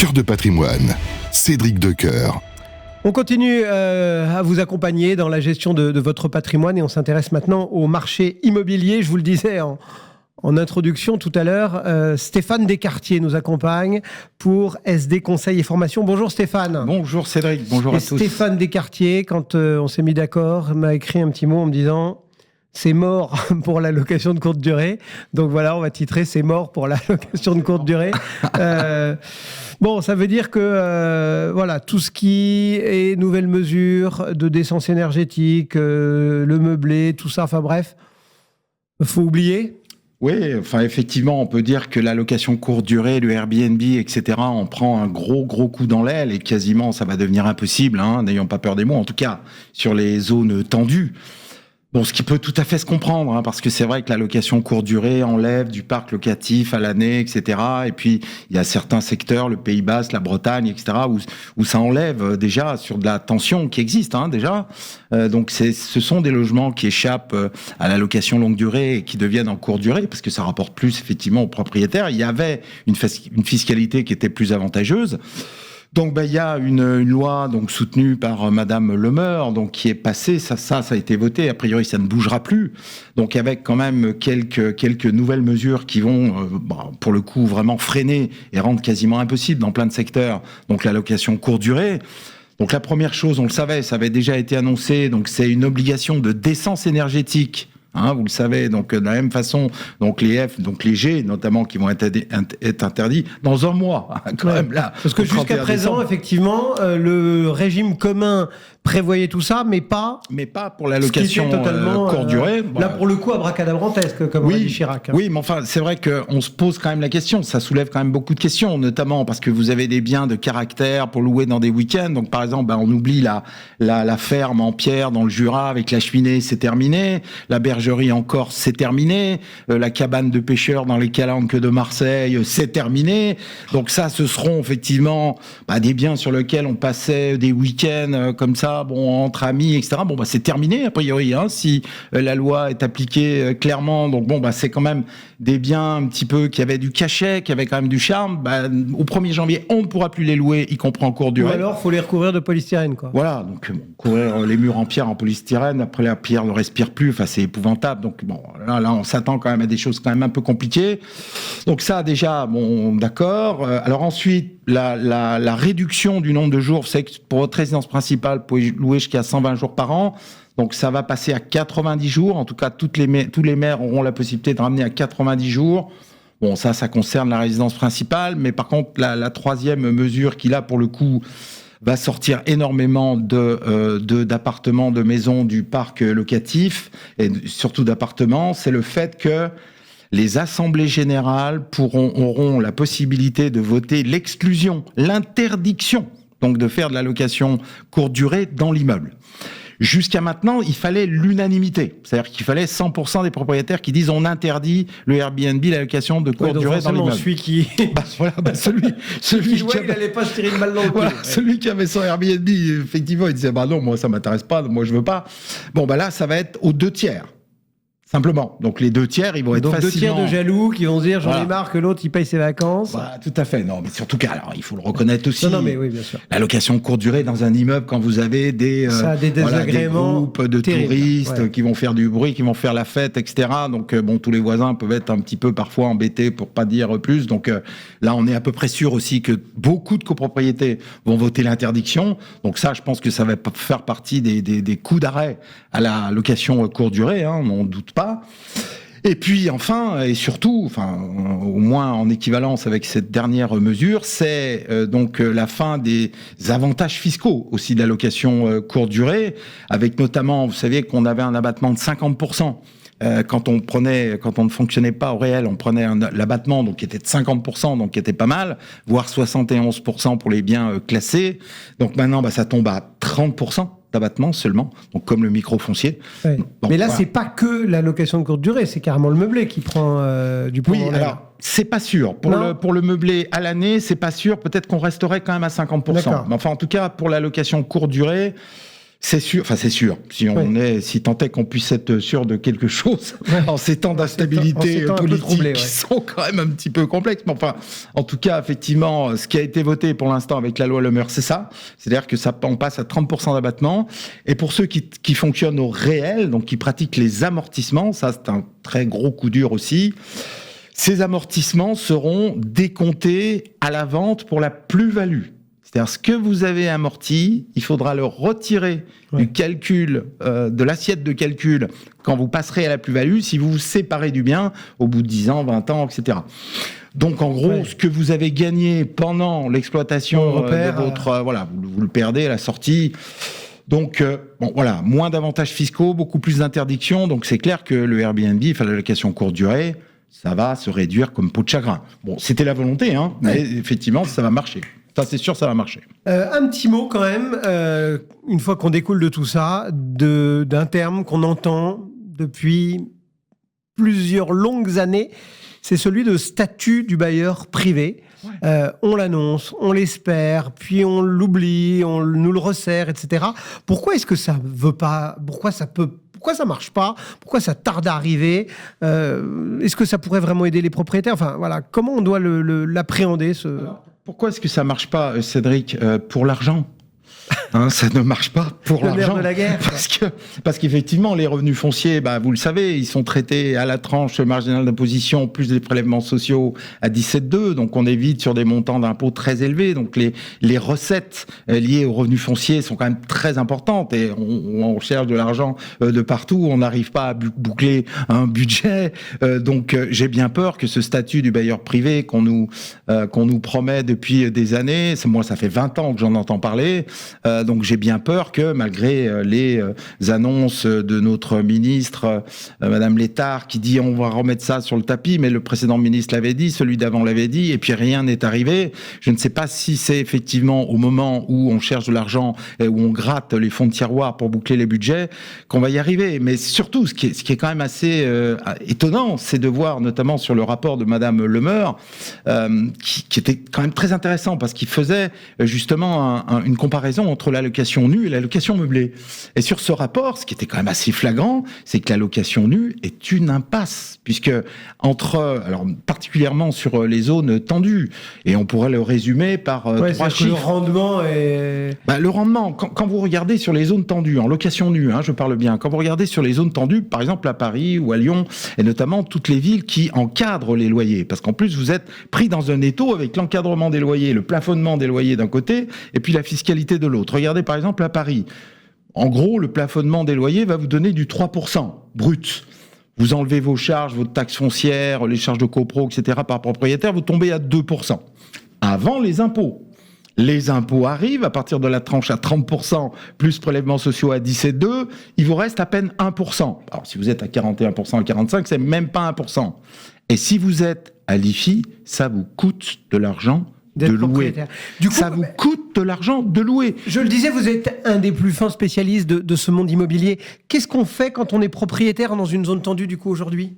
Cœur de patrimoine, Cédric Decoeur. On continue à vous accompagner dans la gestion de votre patrimoine et on s'intéresse maintenant au marché immobilier. Je vous le disais en introduction tout à l'heure, Stéphane Descartiers nous accompagne pour SD Conseil et Formation. Bonjour Stéphane. Bonjour Cédric, bonjour à tous. Stéphane Descartiers, quand on s'est mis d'accord, m'a écrit un petit mot en me disant « C'est mort pour la location de courte durée ». Donc voilà, on va titrer « C'est mort pour la location de courte durée ». Bon, ça veut dire que voilà, tout ce qui est nouvelles mesures de décence énergétique, le meublé, tout ça, enfin bref, faut oublier. Oui, enfin effectivement, on peut dire que la location courte durée, le Airbnb, etc., on prend un gros coup dans l'aile et quasiment ça va devenir impossible, n'ayons pas peur des mots, en tout cas sur les zones tendues. Bon, ce qui peut tout à fait se comprendre, parce que c'est vrai que la location courte durée enlève du parc locatif à l'année, etc. Et puis, il y a certains secteurs, le Pays Basque, la Bretagne, etc., où ça enlève déjà sur de la tension qui existe déjà. Donc, ce sont des logements qui échappent à la location longue durée et qui deviennent en courte durée, parce que ça rapporte plus, effectivement, aux propriétaires. Il y avait une fiscalité qui était plus avantageuse. Donc, il y a une loi donc soutenue par Madame Lemeur, donc qui est passée. Ça a été voté. A priori, ça ne bougera plus. Donc, avec quand même quelques nouvelles mesures qui vont, pour le coup, vraiment freiner et rendre quasiment impossible dans plein de secteurs. Donc, la location courte durée. Donc, la première chose, on le savait, ça avait déjà été annoncé. Donc, c'est une obligation de décence énergétique. Vous le savez, donc de la même façon, donc les F, donc les G notamment, qui vont être interdits dans un mois, quand même là. Parce que jusqu'à présent, effectivement, le régime commun prévoyait tout ça, mais pas pour la location courte durée. Là, pour le coup, abracadabrantesque, comme on dit Chirac. Oui, mais enfin, c'est vrai qu'on se pose quand même la question. Ça soulève quand même beaucoup de questions, notamment parce que vous avez des biens de caractère pour louer dans des week-ends. Donc, par exemple, on oublie la ferme en pierre dans le Jura avec la cheminée, c'est terminé. La bergerie en Corse, c'est terminé. La cabane de pêcheurs dans les calanques de Marseille, c'est terminé. Donc ça, ce seront effectivement des biens sur lesquels on passait des week-ends comme ça, entre amis, etc. C'est terminé, a priori, si la loi est appliquée clairement. Donc c'est quand même des biens un petit peu qui avaient du cachet, qui avaient quand même du charme. Au 1er janvier, on ne pourra plus les louer, y compris en courte durée. Ou alors, il faut les recouvrir de polystyrène, quoi. Voilà, donc couvrir les murs en pierre, en polystyrène. Après, la pierre ne respire plus. Enfin, c'est épouvantable. Donc là, on s'attend quand même à des choses quand même un peu compliquées. Donc ça, déjà, d'accord. Alors ensuite, la réduction du nombre de jours. Vous savez que pour votre résidence principale, vous pouvez louer jusqu'à 120 jours par an. Donc ça va passer à 90 jours. En tout cas, tous les maires auront la possibilité de ramener à 90 jours. Ça concerne la résidence principale. Mais par contre, la troisième mesure qui, là, pour le coup, va sortir énormément d'appartements, de maisons du parc locatif, et surtout d'appartements, c'est le fait que les assemblées générales auront la possibilité de voter l'exclusion, l'interdiction, donc de faire de la location courte durée dans l'immeuble. Jusqu'à maintenant, il fallait l'unanimité. C'est-à-dire qu'il fallait 100% des propriétaires qui disent on interdit le Airbnb, la location de courte durée dans l'immeuble. Celui qui... celui qui n'allait pas se tirer une balle dans le cou. Celui qui avait son Airbnb, effectivement, il disait non, moi ça m'intéresse pas, moi je veux pas. Là, ça va être aux 2/3. Simplement. Donc les 2/3, ils vont être facilement... 2/3 de jaloux qui vont se dire j'en ai marre que l'autre il paye ses vacances. Voilà, tout à fait. Non, mais surtout il faut le reconnaître aussi. Non, mais oui, bien sûr. La location courte durée dans un immeuble, quand vous avez des groupes de touristes qui vont faire du bruit, qui vont faire la fête, etc. Donc tous les voisins peuvent être un petit peu parfois embêtés pour pas dire plus. Donc là, on est à peu près sûr aussi que beaucoup de copropriétés vont voter l'interdiction. Donc ça, je pense que ça va faire partie des coups d'arrêt à la location courte durée. On n'en doute pas. Et puis enfin, et surtout, au moins en équivalence avec cette dernière mesure, c'est donc la fin des avantages fiscaux aussi de la location courte durée, avec notamment, vous saviez qu'on avait un abattement de 50%. Quand on ne fonctionnait pas au réel, on prenait l'abattement donc qui était de 50%, donc qui était pas mal, voire 71% pour les biens classés. Donc maintenant, ça tombe à 30%. D'abattement seulement, donc comme le micro-foncier. Ouais. Mais là, c'est pas que la location de courte durée, c'est carrément le meublé qui prend du poids. Oui, alors, c'est pas sûr. Pour le meublé à l'année, c'est pas sûr. Peut-être qu'on resterait quand même à 50%. Mais en tout cas, pour la location courte durée, C'est sûr, si tant est qu'on puisse être sûr de quelque chose en ces temps d'instabilité politique qui sont quand même un petit peu complexes. Mais enfin, en tout cas, effectivement, ce qui a été voté pour l'instant avec la loi Le Meur, c'est ça. C'est-à-dire que on passe à 30% d'abattement. Et pour ceux qui fonctionnent au réel, donc qui pratiquent les amortissements, ça c'est un très gros coup dur aussi. Ces amortissements seront décomptés à la vente pour la plus-value. C'est-à-dire, ce que vous avez amorti, il faudra le retirer du calcul, de l'assiette de calcul, quand vous passerez à la plus-value, si vous vous séparez du bien, au bout de 10 ans, 20 ans, etc. Donc, en gros, ce que vous avez gagné pendant l'exploitation de votre... vous le perdez à la sortie. Donc, moins d'avantages fiscaux, beaucoup plus d'interdictions. Donc, c'est clair que le Airbnb, la location courte durée, ça va se réduire comme peau de chagrin. Bon, c'était la volonté, mais effectivement, ça va marcher. Ça, c'est sûr, ça va marcher. Un petit mot quand même, une fois qu'on découle de tout ça, d'un terme qu'on entend depuis plusieurs longues années, c'est celui de statut du bailleur privé. On l'annonce, on l'espère, puis on l'oublie, on nous le resserre, etc. Pourquoi est-ce que ça veut pas ? Pourquoi ça marche pas ? Pourquoi ça tarde à arriver ? Est-ce que ça pourrait vraiment aider les propriétaires ? Enfin, voilà, comment on doit l'appréhender Pourquoi est-ce que ça marche pas, Cédric ? Pour l'argent. Ça ne marche pas pour l'argent. Le nerf de la guerre. Parce qu'effectivement, les revenus fonciers, vous le savez, ils sont traités à la tranche marginale d'imposition plus des prélèvements sociaux à 17,2. Donc, on est vite sur des montants d'impôts très élevés. Donc, les recettes liées aux revenus fonciers sont quand même très importantes. Et on cherche de l'argent de partout. On n'arrive pas à boucler un budget. Donc, j'ai bien peur que ce statut du bailleur privé qu'on nous promet depuis des années, moi, ça fait 20 ans que j'en entends parler. Donc j'ai bien peur que malgré les annonces de notre ministre, Madame Létard, qui dit on va remettre ça sur le tapis, mais le précédent ministre l'avait dit, celui d'avant l'avait dit, et puis rien n'est arrivé. Je ne sais pas si c'est effectivement au moment où on cherche de l'argent et où on gratte les fonds de tiroir pour boucler les budgets qu'on va y arriver. Mais surtout, ce qui est quand même assez étonnant, c'est de voir notamment sur le rapport de Madame Le Meur, qui était quand même très intéressant parce qu'il faisait justement une comparaison entre la location nue et la location meublée. Et sur ce rapport, ce qui était quand même assez flagrant, c'est que la location nue est une impasse, puisque alors particulièrement sur les zones tendues, et on pourrait le résumer par 3 chiffres. Le rendement est... le rendement, quand vous regardez sur les zones tendues, en location nue, je parle bien, quand vous regardez sur les zones tendues, par exemple à Paris ou à Lyon, et notamment toutes les villes qui encadrent les loyers, parce qu'en plus vous êtes pris dans un étau avec l'encadrement des loyers, le plafonnement des loyers d'un côté, et puis la fiscalité de l'autre. Regardez par exemple à Paris. En gros, le plafonnement des loyers va vous donner du 3% brut. Vous enlevez vos charges, votre taxe foncière, les charges de copro, etc. par propriétaire, vous tombez à 2%. Avant les impôts. Les impôts arrivent à partir de la tranche à 30%, plus prélèvements sociaux à 17,2, il vous reste à peine 1%. Alors si vous êtes à 41%, à 45%, c'est même pas 1%. Et si vous êtes à l'IFI, ça vous coûte de l'argent de louer. Du coup, ça vous coûte de l'argent de louer. Je le disais, vous êtes un des plus fins spécialistes de ce monde immobilier. Qu'est-ce qu'on fait quand on est propriétaire dans une zone tendue, du coup, aujourd'hui ?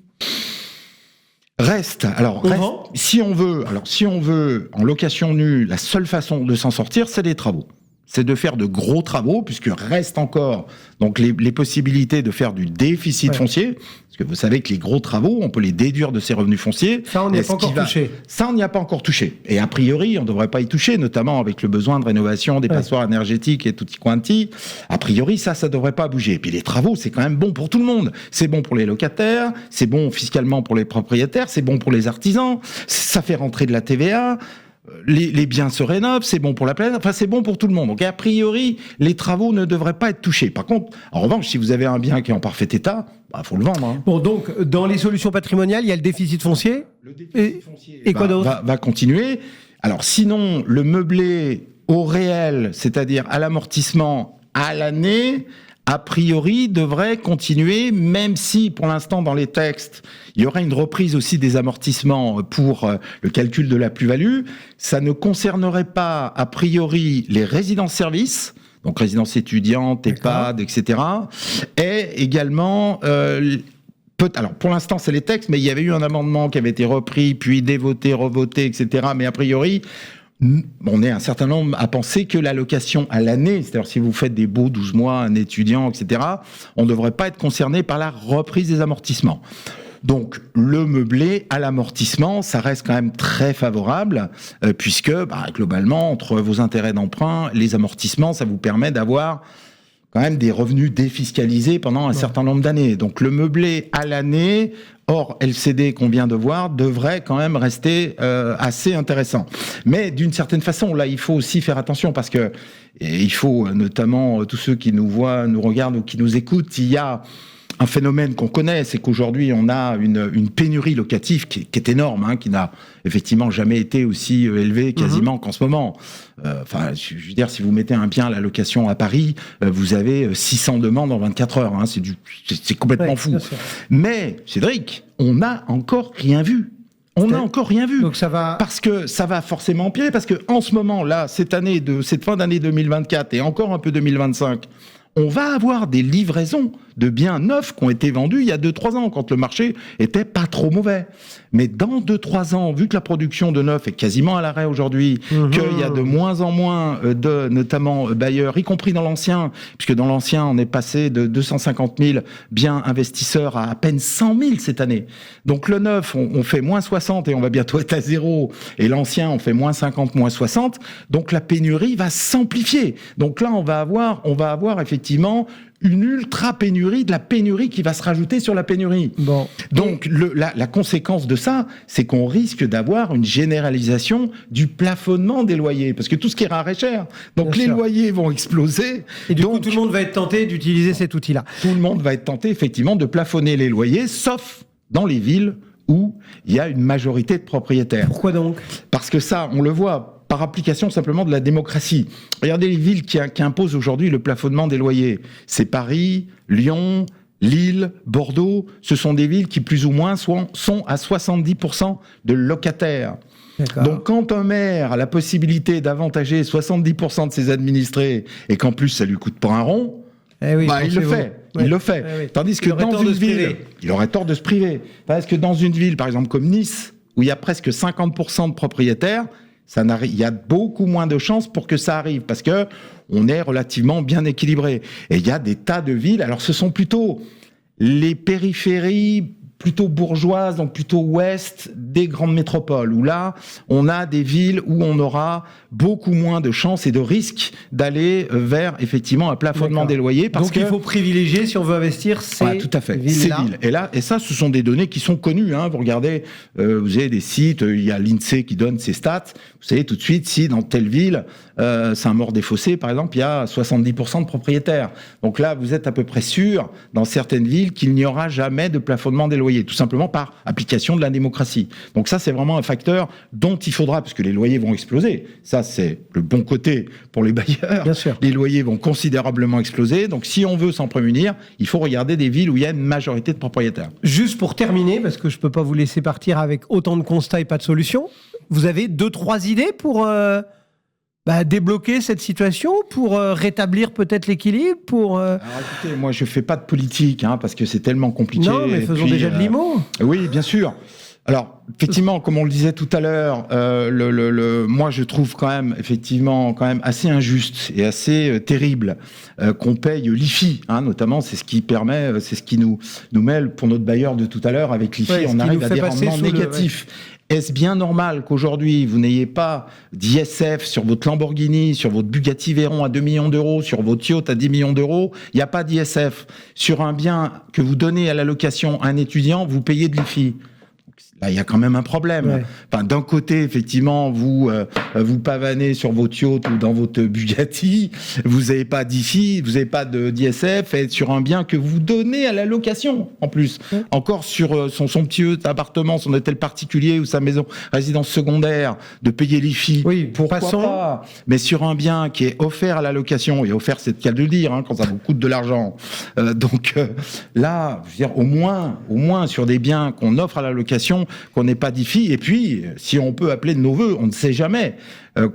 Si on veut, en location nue, la seule façon de s'en sortir, c'est des travaux. C'est de faire de gros travaux, puisque reste encore donc les possibilités de faire du déficit foncier. Parce que vous savez que les gros travaux, on peut les déduire de ces revenus fonciers. Ça, on n'y a pas encore touché. Ça, on n'y a pas encore touché. Et a priori, on ne devrait pas y toucher, notamment avec le besoin de rénovation des passoires énergétiques et tutti quanti. A priori, ça ne devrait pas bouger. Et puis les travaux, c'est quand même bon pour tout le monde. C'est bon pour les locataires, c'est bon fiscalement pour les propriétaires, c'est bon pour les artisans, ça fait rentrer de la TVA. Les biens se rénovent, c'est bon pour la planète, enfin c'est bon pour tout le monde. Donc a priori, les travaux ne devraient pas être touchés. Par contre, en revanche, si vous avez un bien qui est en parfait état, faut le vendre. Bon, donc dans les solutions patrimoniales, il y a le déficit foncier. Le déficit foncier et quoi d'autre va continuer. Alors sinon, le meublé au réel, c'est-à-dire à l'amortissement à l'année, a priori, devrait continuer, même si, pour l'instant, dans les textes, il y aurait une reprise aussi des amortissements pour le calcul de la plus-value. Ça ne concernerait pas, a priori, les résidences-services, donc résidences étudiantes, EHPAD, etc. Et également... alors, pour l'instant, c'est les textes, mais il y avait eu un amendement qui avait été repris, puis dévoté, revoté, etc. Mais a priori... on est un certain nombre à penser que l'allocation à l'année, c'est-à-dire si vous faites des baux 12 mois, un étudiant, etc., on ne devrait pas être concerné par la reprise des amortissements. Donc, le meublé à l'amortissement, ça reste quand même très favorable, puisque, globalement, entre vos intérêts d'emprunt, les amortissements, ça vous permet d'avoir quand même des revenus défiscalisés pendant un certain nombre d'années. Donc, le meublé à l'année, hors LCD qu'on vient de voir, devrait quand même rester assez intéressant. Mais d'une certaine façon, là, il faut aussi faire attention, parce que il faut, notamment, tous ceux qui nous voient, nous regardent ou qui nous écoutent, il y a un phénomène qu'on connaît, c'est qu'aujourd'hui, on a une pénurie locative qui est énorme, qui n'a effectivement jamais été aussi élevée quasiment qu'en ce moment. Je veux dire, si vous mettez un bien à la location à Paris, vous avez 600 demandes en 24 heures. C'est complètement fou. Mais, Cédric, on n'a encore rien vu. On n'a encore rien vu. Donc ça va... Parce que ça va forcément empirer, parce que en ce moment, là, cette fin d'année 2024 et encore un peu 2025, on va avoir des livraisons de biens neufs qui ont été vendus il y a 2-3 ans, quand le marché était pas trop mauvais. Mais dans 2-3 ans, vu que la production de neuf est quasiment à l'arrêt aujourd'hui, qu'il y a de moins en moins de, notamment bailleurs, y compris dans l'ancien, puisque dans l'ancien, on est passé de 250 000 biens investisseurs à peine 100 000 cette année. Donc le neuf, on fait moins 60 et on va bientôt être à zéro. Et l'ancien, on fait moins 50, moins 60. Donc la pénurie va s'amplifier. Donc là, on va avoir effectivement une ultra pénurie, de la pénurie qui va se rajouter sur la pénurie. Bon. Donc la conséquence de ça, c'est qu'on risque d'avoir une généralisation du plafonnement des loyers, parce que tout ce qui est rare est cher. Donc Bien les sûr. loyers vont exploser. Et du donc, coup, tout le monde va être tenté d'utiliser cet outil-là. tout le monde va être tenté effectivement de plafonner les loyers, sauf dans les villes où il y a une majorité de propriétaires. Pourquoi donc ? Parce que ça, on le voit par application simplement de la démocratie. Regardez les villes qui imposent aujourd'hui le plafonnement des loyers. C'est Paris, Lyon, Lille, Bordeaux. Ce sont des villes qui, plus ou moins, sont à 70% de locataires. D'accord. Donc, quand un maire a la possibilité d'avantager 70% de ses administrés et qu'en plus, ça lui coûte pas un rond, il le fait. Il le fait. Oui. Tandis que dans une ville, il aurait tort de se priver. Parce que dans une ville, par exemple, comme Nice, où il y a presque 50% de propriétaires, il y a beaucoup moins de chances pour que ça arrive, parce que on est relativement bien équilibré. Et il y a des tas de villes, alors ce sont plutôt les périphéries plutôt bourgeoises, donc plutôt ouest des grandes métropoles, où là, on a des villes où on aura beaucoup moins de chances et de risques d'aller vers, effectivement, un plafonnement des loyers. Donc il faut privilégier, si on veut investir, ces tout à fait. villes-là. Ces villes. Et ça, ce sont des données qui sont connues. Vous regardez, vous avez des sites, il y a l'INSEE qui donne ses stats. Vous savez tout de suite si dans telle ville, Saint-Maur-des-Fossés, par exemple, il y a 70% de propriétaires. Donc là, vous êtes à peu près sûr, dans certaines villes, qu'il n'y aura jamais de plafonnement des loyers, tout simplement par application de la démocratie. Donc ça, c'est vraiment un facteur dont il faudra, parce que les loyers vont exploser. Ça, c'est le bon côté pour les bailleurs. Bien sûr. Les loyers vont considérablement exploser. Donc si on veut s'en prémunir, il faut regarder des villes où il y a une majorité de propriétaires. Juste pour terminer, parce que je ne peux pas vous laisser partir avec autant de constats et pas de solutions, vous avez 2-3 idées pour débloquer cette situation, pour rétablir peut-être l'équilibre, pour... Alors écoutez, moi je fais pas de politique, parce que c'est tellement compliqué. Non, mais faisons déjà de l'IMO. Oui, bien sûr. Alors, effectivement, comme on le disait tout à l'heure, moi je trouve quand même assez injuste et assez terrible qu'on paye l'IFI, notamment. C'est ce qui permet, c'est ce qui nous mêle pour notre bailleur de tout à l'heure. Avec l'IFI, on arrive à des rendements négatifs. Est-ce bien normal qu'aujourd'hui, vous n'ayez pas d'ISF sur votre Lamborghini, sur votre Bugatti Veyron à 2 millions d'euros, sur votre yacht à 10 millions d'euros? Il n'y a pas d'ISF. Sur un bien que vous donnez à la location à un étudiant, vous payez de l'IFI. Là, il y a quand même un problème. Ouais. Enfin, d'un côté, effectivement, vous pavanez sur votre yacht ou dans votre Bugatti, vous n'avez pas d'IFI, vous n'avez pas d'ISF, et sur un bien que vous donnez à la location, en plus. Ouais. Encore sur son petit appartement, son hôtel particulier ou sa maison résidence secondaire, de payer l'IFI. Oui, pourquoi pas? Mais sur un bien qui est offert à la location, et offert, c'est le cas de le dire, quand ça vous coûte de l'argent. Là, je veux dire, au moins sur des biens qu'on offre à la location, qu'on n'ait pas d'IFI, et puis, si on peut appeler de nos voeux, on ne sait jamais,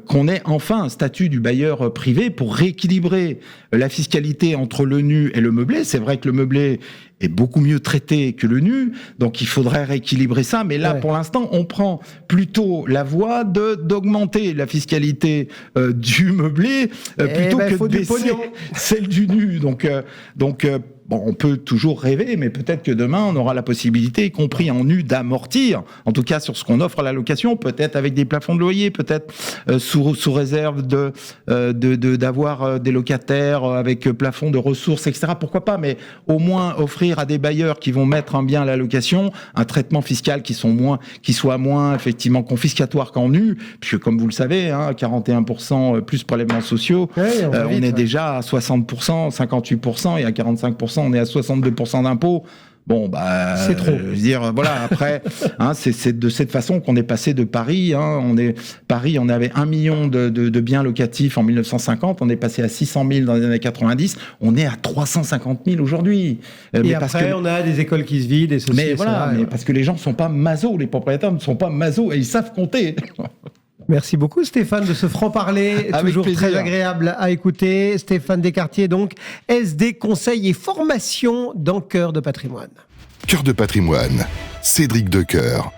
qu'on ait enfin un statut du bailleur privé pour rééquilibrer la fiscalité entre le nu et le meublé. C'est vrai que le meublé est beaucoup mieux traité que le nu, donc il faudrait rééquilibrer ça. Mais là, pour l'instant, on prend plutôt la voie d'augmenter la fiscalité du meublé plutôt que de baisser celle du nu. Donc, bon, on peut toujours rêver, mais peut-être que demain, on aura la possibilité, y compris en nu, d'amortir, en tout cas sur ce qu'on offre à la location, peut-être avec des plafonds de loyer, peut-être sous réserve d'avoir des locataires avec plafond de ressources, etc. Pourquoi pas, mais au moins offrir à des bailleurs qui vont mettre un bien à la location un traitement fiscal qui soit moins effectivement confiscatoire qu'en nu, puisque comme vous le savez, 41% plus prélèvements sociaux, on est déjà à 60%, 58% et à 45%. On est à 62% d'impôts. Bon, c'est trop. Je veux dire, voilà. Après, c'est de cette façon qu'on est passé de Paris. Paris, on avait 1 million de biens locatifs en 1950. On est passé à 600 000 dans les années 90. On est à 350 000 aujourd'hui. Et après, on a des écoles qui se vident et ceci. Mais voilà, parce que les gens ne sont pas masos, les propriétaires ne sont pas masos et ils savent compter. Merci beaucoup Stéphane de ce franc-parler, toujours plaisir. Très agréable à écouter. Stéphane Descartiers, donc SD Conseil et Formation dans Cœur de Patrimoine. Cœur de Patrimoine, Cédric Decoeur.